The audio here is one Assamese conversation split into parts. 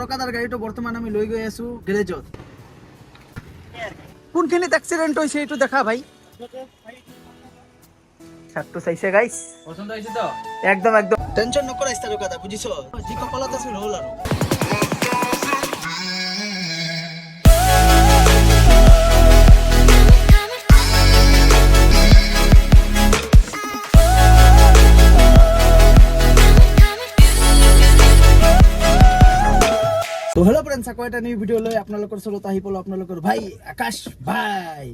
তাৰকাদাৰ গাড়ীটো বৰ্তমান আমি লৈ গৈ আছো গ্যাৰেজত। কোনখিনিত এক্সিডেন্ট হৈছে এইটো দেখা ভাই। ছাটটো চাইছে গাইস, পছন্দ হৈছে তো একদম একদম টেনশন নকৰা তাৰকাদা, বুজিছো যি কপালত আছে হ'ল আৰু। তো হেল্ল' ফ্ৰেণ্ডছ, আকৌ এটা নিউ ভিডিঅ' লৈ আপোনালোকৰ ওচৰত আহি পালো আপোনালোকৰ ভাই আকাশ ভাই।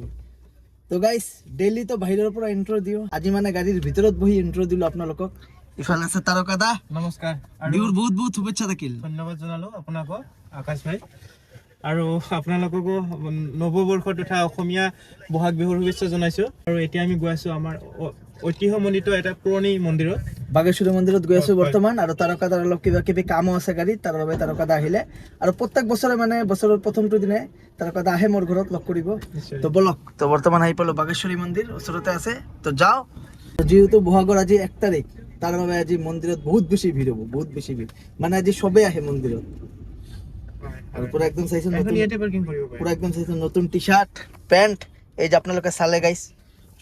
তো গাইস ডেইলি তো বাহিৰৰ পৰা ইন্ট্ৰো দিওঁ, আজি মানে গাড়ীৰ ভিতৰত বহি ইন্ট্ৰো দিলো আপোনালোকক। ইফালে আছে তাৰকাদা, নমস্কাৰ। বিহুৰ বহুত বহুত শুভেচ্ছা থাকিল। ধন্যবাদ জনালো আপোনাক আকাশ ভাই, আৰু আপোনালোককো নৱবৰ্ষত তথা অসমীয়া বহাগ বিহুৰ শুভেচ্ছা জনাইছো। আৰু এতিয়া আমি গৈ আছো আমাৰ ঐতিহ্যমণ্ডিত এটা পুৰণি মন্দিৰত, বাগেশ্বৰী মন্দিৰত গৈ আছো বৰ্তমান। আৰু তাৰকাদাৰ অলপ কিবা কিবি কামো আছে গাড়ীত, তাৰ বাবে তাৰকাদা আহিলে। আৰু প্ৰত্যেক বছৰে মানে বছৰৰ প্ৰথমটো দিনে তাৰকাদা আহে মোৰ ঘৰত লগ কৰিব। তো বলক, তো বৰ্তমান আহি পালো বাগেশ্বৰী মন্দিৰ, ওচৰতে আছে। তো যাও, যিহেতু বহাগৰ আজি 1 তাৰিখ, তাৰ বাবে আজি মন্দিৰত বহুত বেছি ভিৰ হ'ব, বহুত বেছি ভিৰ। মানে আজি সবে আহে মন্দিৰত। আৰু পুৰা একদম চাইছেন, পুৰা একদম চাইছেন নতুন টি শাৰ্ট পেণ্ট, এই যে আপোনালোকে চালে গাইছ।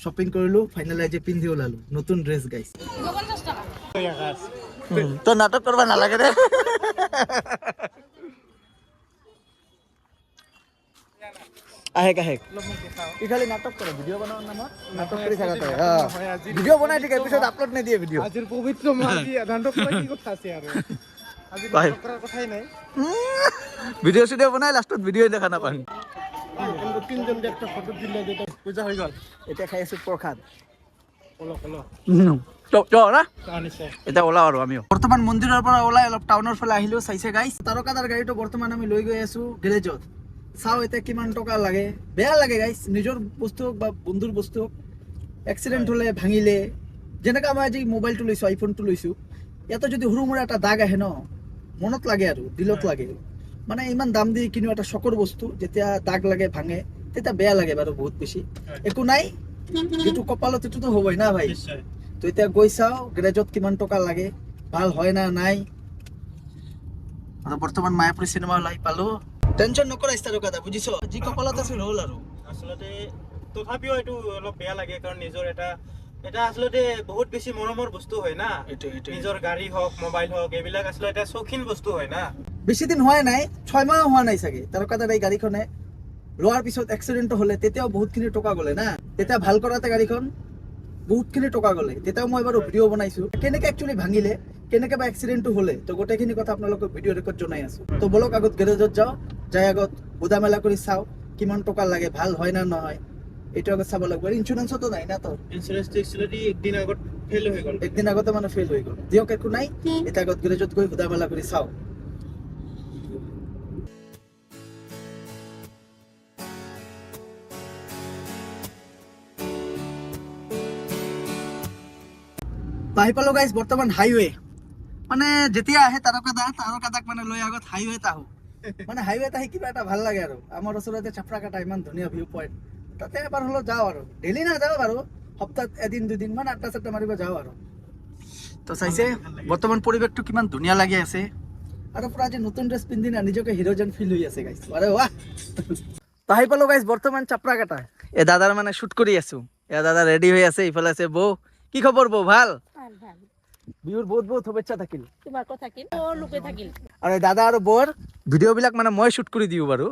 শ্বপিং কৰিলো, ফাইনেলি আজি পিন্ধি ওলালো নতুন ড্ৰেছ গাইছ। তো নাটক কৰিব নালাগে ৰে। আহেক আহেক ইফালে নাটক কৰে, ভিডিঅ' বনাওয়াৰ নামত নাটক কৰি থাকা তই। ভিডিঅ' বনাই থাকে, পিছত আপলোড নিদিয়ে ভিডিঅ'। আজিৰ পবিত্ৰ মাহ কি নাটক কৰা কি কথা আছে আৰু আজি নাটক কৰাৰ কথাই নাই। ভিডিঅ' চিডিঅ' বনাই লাষ্টত ভিডিঅ' দেখা নাপায়। তিনজন একটা ফটো দিলে যেটা পূজা হৈ গ'ল, এতিয়া খাই আছো প্ৰসাদ। নিশ্চয় এতিয়া ওলাও আৰু আমিও বৰ্তমান মন্দিৰৰ পৰা ওলাই অলপ টাউনৰ ফালে আহিলো। চাইছে গাইছ, তাৰকাদাৰ গাড়ীটো বৰ্তমান আমি লৈ গৈ আছো গ্যাৰেজত। চাও এতিয়া কিমান টকা লাগে। বেয়া লাগে গাইছ, নিজৰ বস্তু হওক বা বন্ধুৰ বস্তু হওক, এক্সিডেণ্ট হলে ভাঙিলে, যেনেকৈ মই আজি মোবাইলটো লৈছো, আইফোনটো লৈছো, ইয়াতে যদি সৰু মুৰা এটা দাগ আহে ন, মনত লাগে আৰু দিলত লাগে। মানে ইমান দাম দি কিনো এটা চকৰ বস্তু, যেতিয়া দাগ লাগে ভাঙে তেতিয়া বেয়া লাগে বাৰু বহুত বেছি। একো নাই, যিটো কপালত সেইটোতো হ'বই না ভাই। নিশ্চয় তো এতিয়া গৈ চাও গ্যাৰেজত কিমান টকা লাগে, ভাল হয় না নাই। আৰু বৰ্তমান মায়াপুৰী চিনেমা ওলাই পালো। টেনশন নকৰা তাৰকাদা, বুজিছো যি কপালত আছিল হ'ল আৰু। আচলতে তথাপিও এইটো অলপ বেয়া লাগে, কাৰণ নিজৰ এটা আচলতে বহুত বেছি মৰমৰ বস্তু হয় না। নিজৰ গাড়ী হওক, মোবাইল হওক, এইবিলাক আচলতে এটা চৌখিন বস্তু হয় না। বেছি দিন হোৱা নাই, 6 মাহ হোৱা নাই চাগে তাৰকাদাৰ এই গাড়ীখনে লোৱাৰ পিছত এক্সিডেণ্ট হলে, তেতিয়াও বহুতখিনি টকা গ'লে না। তেতিয়া ভাল কৰাতে গাড়ীখন বহুতখিনি টকা গ'লে। তেতিয়াও মই বাৰু ভিডিঅ' বনাইছো, কেনেকৈ একচুৱেলি ভাঙিলে, কেনেকৈ বা এক্সিডেণ্টটো হ'লে। তো গোটেইখিনি কথা আপোনালোকক ভিডিঅ' ৰেকৰ্ড জনাই আছো। তো বলক আগত গ্যাৰেজত যাওঁ, যাই আগত বুদা মেলা কৰি চাওঁ কিমান টকা লাগে, ভাল হয় না নহয়, এইটো আগত চাব লাগিব। ইঞ্চুৰেঞ্চতো নাই না তোৰ, ইঞ্চুৰেঞ্চটো একচুৱেলি একদিন আগত ফেইল হৈ গ'ল, একদিন আগতে মানে ফেইল হৈ গ'ল। দিয়ক একো নাই, এতিয়া আগত গ্যাৰেজত গৈ বুদা মেলা কৰি চাওঁ। আহি পালো গাইছ বৰ্তমান হাইৱে। মানে যেতিয়া আহে তাৰকাদাক মানে লৈ আগত হাইৱেত আহো। মানে হাইৱেত আহি কিবা এটা ভাল লাগে আৰু। আমাৰ ওচৰতে চাপৰাকাটা ইমান ধুনীয়া ভিউ পইণ্ট, তাতে এবাৰ হ'লেও যাওঁ আৰু। ডেইলি নাযাওঁ বাৰু, সপ্তাহত এদিন দুদিন মান আড্ডা চাড্ডা মাৰিব যাওঁ আৰু। তো চাইছে বৰ্তমান পৰিৱেশটো কিমান ধুনীয়া লাগি আছে। আৰু পুৰা আজি নতুন ড্ৰেছ পিন্ধি না নিজকে হিৰো যেন ফিল হৈ আছে গাইছ। আৰে বাহ। তো আহি পালো গাইছ বৰ্তমান চাপৰাকাটা। এই দাদাৰ মানে শ্বুট কৰি আছো। এয়া দাদা ৰেডি হৈ আছে, ইফালে আছে বৌ। কি খবৰ বৌ, ভাল? বিহুৰ বহুত বহুত শুভেচ্ছা থাকিল। তোমাকো থাকিল, মোৰ লোকে থাকিল। আৰু এই দাদা আৰু বৌৰ ভিডিঅ' বিলাক মানে মই শ্বুট কৰি দিওঁ বাৰু।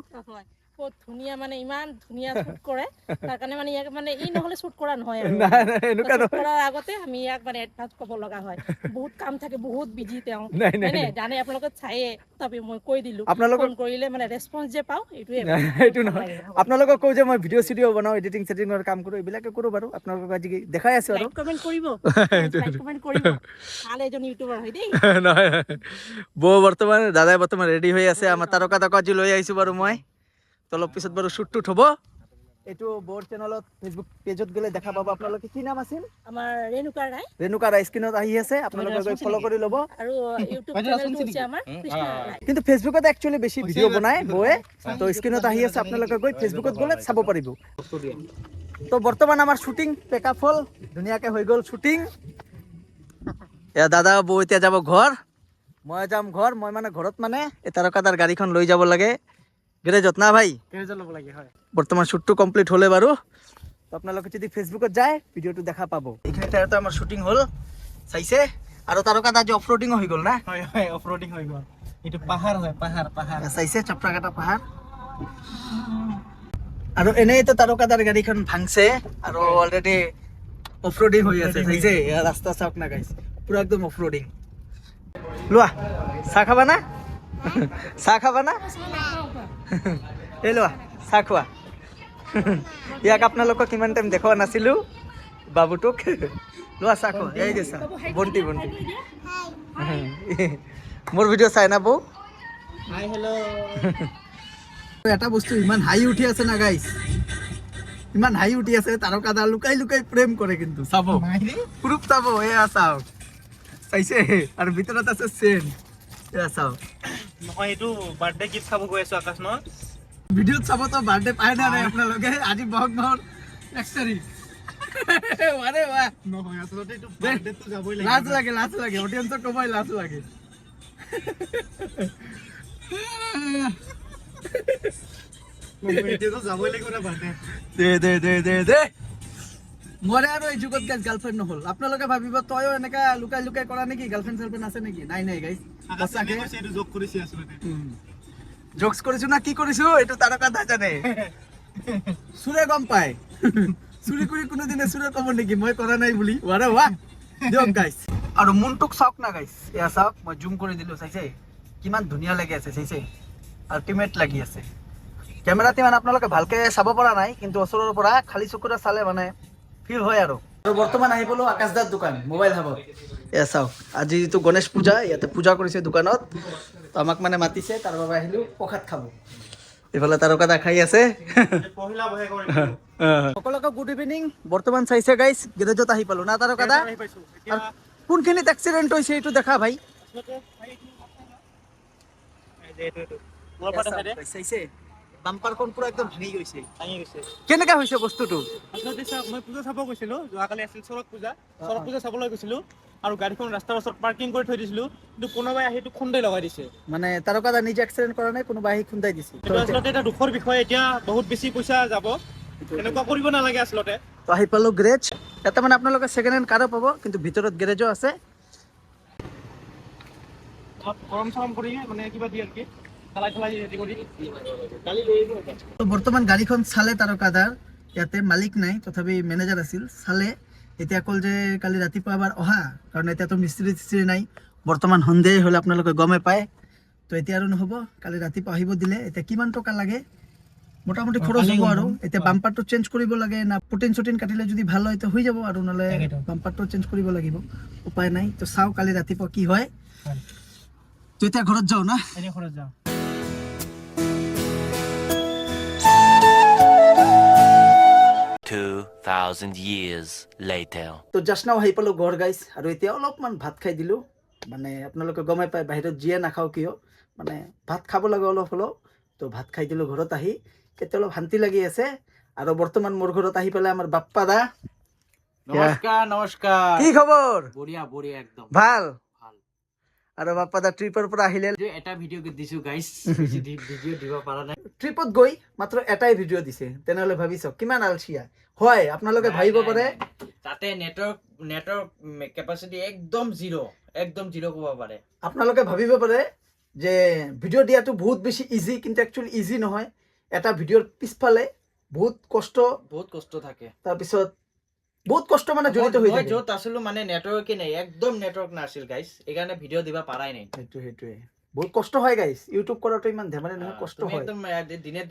বহুত ধুনীয়া, মানে ইমান ধুনীয়া শ্বুট কৰে, তাৰ কাৰণে মানে ইয়াক মানে ই নহলে শ্বুট কৰা নহয় আৰু। নাই নাই এনেকুৱা শ্বুট নহয়। কৰাৰ আগতে আমি ইয়াক মানে এডভান্স ক'ব লগা হয়। বহুত কাম থাকে, বহুত বিজি তেওঁ, নাই, নাই, হয়নে? নাই। জানে আপোনালোকে চায়ে, তথাপি মই কৈ দিলো। আপোনালোকক ফোন কৰিলে মানে ৰেছপন্স যে পাওঁ, এইটোৱে এইটো নহয়। আপোনালোকক কওঁ যে মই ভিডিঅ' চিডিঅ' বনাওঁ, এডিটিং চেডিঙৰ কাম কৰোঁ, এইবিলাকে কৰোঁ বাৰু। আপোনালোকক আজি দেখাই আছো আৰু। লাইক কমেণ্ট কৰিব, লাইক কমেণ্ট কৰিব। ভাল এজন ইউটিউবাৰ হয় দেই। নহয় বৌ বৰ্তমান, দাদাই বৰ্তমান ৰেডি হৈ আছে। আমাৰ তাৰকাদাক আজি লৈ আহিছো বাৰু মই। তো অলপ পিছত বাৰু শ্বুট টুট হ'ব। এইটো বৌৰ চেনেলত, ফেচবুক পেজত গ'লে দেখা পাব আপোনালোকে। কি নাম আছিল? আমাৰ ৰেণুকা ৰায়। ৰেণুকা ৰায় স্ক্ৰীণত আহি আছে, আপোনালোকে গৈ ফ'ল' কৰি ল'ব। আৰু ইউটিউব চেনেলটো হৈছে আমাৰ কৃষ্ণা ৰায়। কিন্তু ফেচবুকত একচুৱেলি বেছি ভিডিঅ' বনাই বৌয়ে। তো স্ক্ৰীণত আহি আছে, আপোনালোকে গৈ ফেচবুকত গ'লে চাব পাৰিব। তো বৰ্তমান আমাৰ শ্বুটিং পেকআপ হ'ল, ধুনীয়াকৈ হৈ গ'ল শ্বুটিং। এয়া দাদা বৌ এতিয়া যাব ঘৰ। মই যাম ঘৰ মই মানে ঘৰত মানে এই তাৰকাদাৰ গাড়ীখন লৈ যাব লাগে গেৰেজত না ভাই গেৰেজত ল'ব লাগে হয় বৰ্তমান শ্বুটটো কমপ্লিট হ'লে বাৰু তো আপোনালোকে যদি ফেচবুকত যায় ভিডিঅ'টো দেখা পাব এইখিনি ঠাইতে আমাৰ শ্বুটিং হ'ল চাইছে আৰু তাৰকাদা আজি অফৰোডিঙো হৈ গ'ল না হয় হয় অফৰোডিং হৈ গ'ল এইটো পাহাৰ হয় পাহাৰ চাইছে চাপৰাকাটা পাহাৰ আৰু এনেইতো তাৰকাদাৰ গাড়ীখন ভাঙছে আৰু অলৰেডি অফৰোডিং হৈ আছে চাইছে এয়া ৰাস্তা চাওক না গাইছ পুৰা একদম অফৰোডিং লোৱা চাহ খাবা না এই লোৱা চাহ খোৱা ইয়াক আপোনালোকক কিমান টাইম দেখুওৱা নাছিলো বাবুটোক লোৱা চাহ খোৱা এই যে চাহ বন্তি মোৰ ভিডিঅ' চাই না বৌ হাই হেল্ল' এটা বস্তু ইমান হাঁহি উঠি আছে না গাইছ ইমান হাঁহি উঠি আছে তাৰকাদা লুকাই লুকাই প্ৰেম কৰে কিন্তু চাব প্ৰুফ চাব এয়া চাওক চাইছে আৰু ভিতৰত আছে চেন এয়া চাওক নহয় এইটো বাৰ্থডে গিফ্ট খাব গৈ আছো আকাশ ন ভিডিঅ'ত চাব তো বাৰ্থডে পাই না নাই আপোনালোকে আজি বহাগ মাহৰ 1 তাৰিখ আৰে বাহ নহয় আচলতে এইটো বাৰ্থডেটো যাবই লাজ লাগে অডিয়েন্সক কমাই লাজ লাগে এতিয়াতো যাবই লাগিব না বাৰ্থডে দে মৰে আৰু এই যুগত গাইজ গাৰ্লফ্ৰেণ্ড নহ'ল আপোনালোকে ভাবিব তয়ো এনেকা লুকাই লুকাই কৰা নেকি গাৰ্লফ্ৰেণ্ড চাৰ্লফ্ৰেণ্ড আছে নেকি নাই গাইজ সঁচাকে এইটো জোক কৰিছে আচলতে জোকস কৰিছো না কি কৰিছো এইটো তাৰকাদা জানে চুৰে গম পায় চুৰি কৰি কোনোদিনে চুৰে ক'ব নেকি মই কৰা নাই বুলি ৱাৰে ৱাহ দিয়ক গাইজ আৰু মনটোক চাওক না গাইজ এয়া চাওক মই জুম কৰি দিলো চাইছে কিমান ধুনীয়া লাগি আছে চাইছে আল্টিমেট লাগি আছে কেমেৰাতে মানে আপোনালোকে ভালকে চাব পৰা নাই কিন্তু ওচৰৰ পৰা খালি চকুৰে চালে মানে ফিল হয় আৰু বৰ্তমান আহি পালো আকাশদাৰ দোকান মোবাইল হাবত এয়া চাওক আজি যিটো গণেশ পূজা ইয়াতে পূজা কৰিছে দোকানত তো আমাক মানে মাতিছে তাৰ বাবে আহিলো প্ৰসাদ খাব এইফালে তাৰকাদা খাই আছে পহিলা বহে কৰি সকলোকে গুড ইভিনিং বৰ্তমান চাইছে গাইজ গেৰেজত আহি পালো না তাৰকাদা আহি পাইছো এতিয়া কোনখিনিত এক্সিডেণ্ট হৈছে এইটো দেখা ভাই চাইছে বাম্পাৰখন পুৰা একদম ভাঙি গৈছে কেনেকা হৈছে বস্তুটো আচলতে মই পূজা চাব গৈছিলো যোৱাকালি আছিল চৰক পূজা চাবলৈ গৈছিলো আৰু গাড়ীখন ৰাস্তাৰ ওচৰত পাৰ্কিং কৰি থৈ দিছিলো কিন্তু কোনোবাই আহি এইটো খুন্দাই লগাই দিছে মানে তাৰকাদা নিজে এক্সিডেণ্ট কৰা নাই কোনোবা আহি খুন্দাই দিছে এইটো আচলতে এটা দুখৰ বিষয় এতিয়া বহুত বেছি পইচা যাব এনেকুৱা কৰিব নালাগে আচলতে তো আহি পালো গ্ৰেজ ইয়াতে মানে আপোনালোকে ছেকেণ্ড হেণ্ড কাৰো পাব কিন্তু ভিতৰত গেৰেজো আছে গৰম চৰম কৰি মানে কিবা দিয়ে আৰু তো বৰ্তমান গাড়ীখন চালে তাৰকাদাৰ ইয়াতে মালিক নাই তথাপি মেনেজাৰ আছিল চালে এতিয়া কল যে কালি ৰাতিপুৱা এবাৰ অহা কাৰণ এতিয়াতো মিস্ত্ৰী নাই বৰ্তমান সন্ধিয়াই হ'লে আপোনালোকে গমে পায় তো এতিয়া আৰু নহ'ব কালি ৰাতিপুৱা আহিব দিলে এতিয়া কিমান টকা লাগে মোটামুটি খৰচ হ'ব আৰু এতিয়া বাম্পাৰটো চেঞ্জ কৰিব লাগে না পুটিন কাটিলে যদি ভাল হয় তো হৈ যাব আৰু নহ'লে বাম্পাৰটো চেঞ্জ কৰিব লাগিব উপায় নাই তো চাওঁ কালি ৰাতিপুৱা কি হয় তো এতিয়া ঘৰত যাওঁ না এনে খৰচ যাওঁ 2,000 years later. তো জাষ্ট নাও আহি পালো ঘৰ গাইছ আৰু এতিয়া অলপমান ভাত খাই দিলো মানে আপোনালোকে গমে পায় বাহিৰত যিয়ে নাখাওঁ কিয় মানে ভাত খাব লাগে অলপ হ'লেও তো ভাত খাই দিলো ঘৰত আহি এতিয়া অলপ শান্তি লাগি আছে আৰু বৰ্তমান মোৰ ঘৰত আহি পেলাই আমাৰ বাপ্পা দা নমস্কাৰ কি খবৰ বঢ়িয়া একদম ভাল আৰু বাপ্পা দা ট্ৰিপৰ পৰা আহিলে এটা ভিডিঅ' দিছো গাইছ ভিডিঅ' দিব পৰা নাই ট্ৰিপত গৈ মাত্ৰ এটাই ভিডিঅ' দিছে তেনেহ'লে ভাবি চাওক কিমান আলচিয়া হয় আপোনালোকে ভাবিব পাৰে তাতে নেটৱৰ্ক কেপাচিটি একদম জিৰ' ক'ব পাৰে আপোনালোকে ভাবিব পাৰে যে ভিডিঅ' দিয়াটো বহুত বেছি ইজি কিন্তু একচুৱেলি ইজি নহয় এটা ভিডিঅ'ৰ পিছফালে বহুত কষ্ট থাকে তাৰপিছত বহুত কষ্ট মানে জড়িত হৈ থাকে য'ত আছিলো মানে নেটৱৰ্কে নাই একদম নেটৱৰ্ক নাছিল গাইছ এইকাৰণে ভিডিঅ' দিব পাৰাই নাই সেইটোৱে বহুত কষ্ট হয় গাইছ ইউটিউব কৰাটো ইমান ধেমালি নহয় কষ্ট হয় একদম দিনে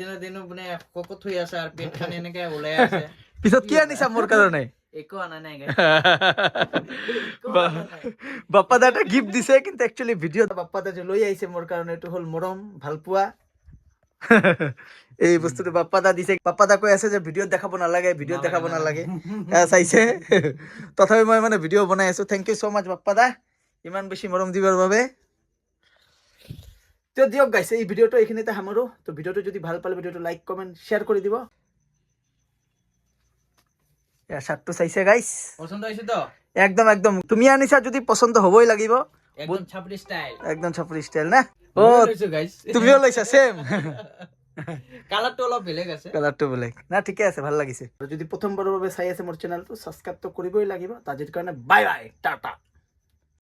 মানে শকত হৈ আছে আৰু পেট খান এনেকে ওলাই আছে পিছত কি আনিছা মোৰ কাৰণে একো আনা নাই বাপ্পা দা এটা গিফ্ট দিছে কিন্তু একচুৱেলি ভিডিঅ' বাপ্পা দা যে লৈ আহিছে মোৰ কাৰণে এইটো হ'ল মৰম ভাল পোৱা এই বস্তুটো বাপ্পা দা দিছে বাপ্পা দা কৈ আছে যে ভিডিঅ'ত দেখাব নালাগে চাইছে তথাপি মই মানে ভিডিঅ' বনাই আছো থেংক ইউ ছ' মাছ বাপ্পা দা ইমান বেছি মৰম দিবৰ বাবে তো দিয়ক গাইছে এই ভিডিঅ'টো এইখিনিতে সামৰো তো ভিডিঅ'টো যদি ভাল পালে ভিডিঅ'টো লাইক কমেণ্ট শ্বেয়াৰ কৰি দিব চাৰ্টটো চাইছে গাইছ পছন্দ হৈছে তো একদম তুমি আনিছা যদি পছন্দ হ'বই লাগিব একদম ছাপড়ি স্টাইল একদম ছাপৰি ষ্টাইল না ও লৈছো গাইস তুমিও লৈছা সেম কালাৰটো অলপ বেলেগ আছে কালাৰটো বেলেগ না ঠিকে আছে ভাল লাগিছে আৰু যদি প্ৰথমবাৰৰ বাবে চাই আছে মোৰ চেনেলটো ছাবস্ক্ৰাইব তো কৰিবই লাগিব তাৰ কাৰণে বাই বাই টাটা